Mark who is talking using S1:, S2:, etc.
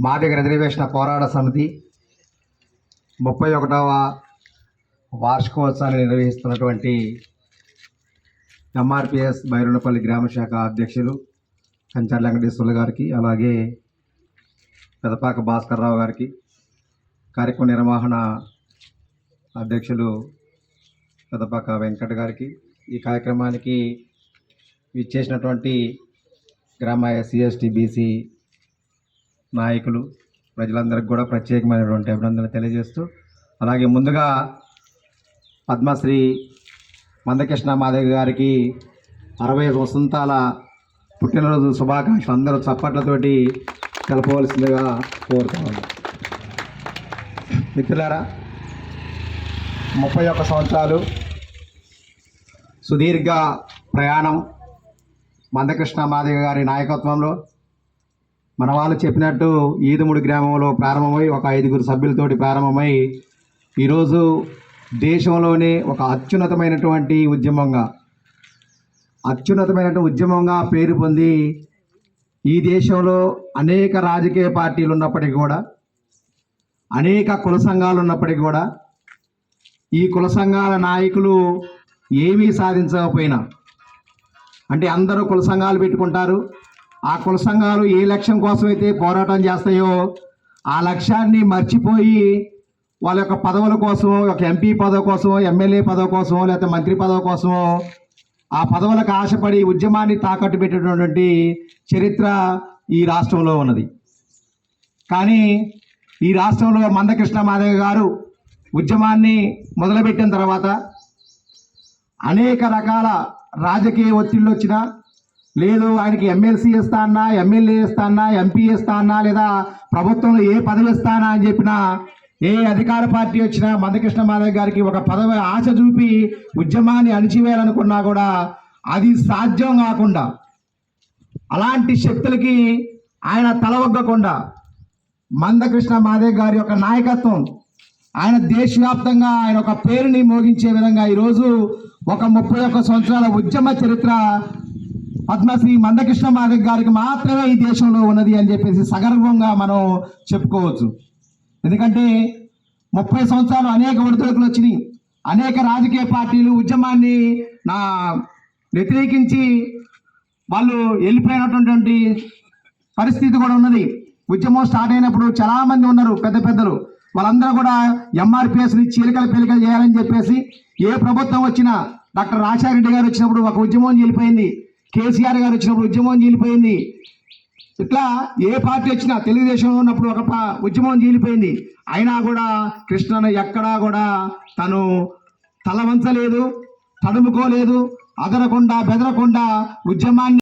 S1: Madiga reservation పోరాట సమితి 31వ వార్షికోత్సవాన్ని నిర్వహిస్తున్నటువంటి ఎంఆర్పిఎస్ బైరునపల్లి గ్రామ శాఖ అధ్యక్షులు కంచర్ల వెంకటేశ్వర్లు గారికి, అలాగే పెదపాక భాస్కర్ రావు గారికి, కార్యక్రమ నిర్వహణ అధ్యక్షులు పెదపాక వెంకట గారికి, ఈ కార్యక్రమానికి ఇచ్చేసినటువంటి గ్రామ ఎస్సీ ఎస్టీ బీసీ నాయకులు ప్రజలందరికీ కూడా ప్రత్యేకమైనటువంటి అభినందనలు తెలియజేస్తూ, అలాగే ముందుగా పద్మశ్రీ మందకృష్ణ మాదిగ గారికి 60 వసంతాల పుట్టినరోజు శుభాకాంక్షలు అందరూ చప్పట్లతోటి తెలపవలసిందిగా కోరుతున్నాను. మిత్రులారా, 31 సంవత్సరాలు సుదీర్ఘ ప్రయాణం మందకృష్ణ మాదిగ గారి నాయకత్వంలో మన వాళ్ళు చెప్పినట్టు ఈదుముడి గ్రామంలో ప్రారంభమై ఒక 5గురు సభ్యులతోటి ప్రారంభమై ఈరోజు దేశంలోనే ఒక అత్యున్నతమైనటువంటి ఉద్యమంగా పేరు పొంది ఈ దేశంలో అనేక రాజకీయ పార్టీలు ఉన్నప్పటికీ కూడా, అనేక కుల సంఘాలు ఉన్నప్పటికీ కూడా, ఈ కుల సంఘాల నాయకులు ఏమీ సాధించకపోయినా, అంటే అందరూ కుల సంఘాలు పెట్టుకుంటారు, ఆ కుల సంఘాలు ఏ లక్ష్యం కోసం అయితే పోరాటం చేస్తాయో ఆ లక్ష్యాన్ని మర్చిపోయి వాళ్ళ యొక్క పదవుల కోసమో, ఒక ఎంపీ పదవి కోసమో, ఎమ్మెల్యే పదవి కోసమో, లేకపోతే మంత్రి పదవి కోసమో ఆ పదవులకు ఆశపడి ఉద్యమాన్ని తాకట్టు పెట్టేటటువంటి చరిత్ర ఈ రాష్ట్రంలో ఉన్నది. కానీ ఈ రాష్ట్రంలో మందకృష్ణ మాదిగ గారు ఉద్యమాన్ని మొదలుపెట్టిన తర్వాత అనేక రకాల రాజకీయ ఒత్తిళ్ళు వచ్చినా, లేదు ఆయనకి ఎమ్మెల్సీ ఇస్తా అన్నా, ఎమ్మెల్యే ఇస్తా అన్నా, ఎంపీ ఇస్తా అన్నా, లేదా ప్రభుత్వంలో ఏ పదవి ఇస్తానా అని చెప్పినా, ఏ అధికార పార్టీ వచ్చినా మందకృష్ణ మాదిగ గారికి ఒక పదవి ఆశ చూపి ఉద్యమాన్ని అణిచివేయాలనుకున్నా కూడా అది సాధ్యం కాకుండా, అలాంటి శక్తులకి ఆయన తలవగ్గకుండా మందకృష్ణ మాదిగ గారి యొక్క నాయకత్వం ఆయన దేశవ్యాప్తంగా ఆయన ఒక పేరుని మోగించే విధంగా ఈరోజు ఒక 31 సంవత్సరాల ఉద్యమ చరిత్ర పద్మశ్రీ మందకృష్ణ మాదిగ గారికి మాత్రమే ఈ దేశంలో ఉన్నది అని చెప్పేసి సగర్వంగా మనం చెప్పుకోవచ్చు. ఎందుకంటే 30 సంవత్సరాలు అనేక ఒడిదుడుకులు వచ్చినాయి, అనేక రాజకీయ పార్టీలు ఉద్యమాన్ని వ్యతిరేకించి వాళ్ళు వెళ్ళిపోయినటువంటి పరిస్థితి కూడా ఉన్నది. ఉద్యమం స్టార్ట్ అయినప్పుడు చాలామంది ఉన్నారు పెద్దలు, వాళ్ళందరూ కూడా ఎంఆర్పిఎస్ని చీలికలు పెలికలు చేయాలని చెప్పేసి, ఏ ప్రభుత్వం వచ్చినా, డాక్టర్ రాజశేఖర రెడ్డి గారు వచ్చినప్పుడు ఒక ఉద్యమం చీలిపోయింది, కేసీఆర్ గారు వచ్చినప్పుడు ఉద్యమం చీలిపోయింది, ఇట్లా ఏ పార్టీ వచ్చినా తెలుగుదేశంలో ఉన్నప్పుడు ఒక ఉద్యమం చీలిపోయింది. అయినా కూడా కృష్ణను ఎక్కడా కూడా తను తల వంచలేదు, తడుముకోలేదు, అదరకుండా బెదరకుండా ఉద్యమాన్ని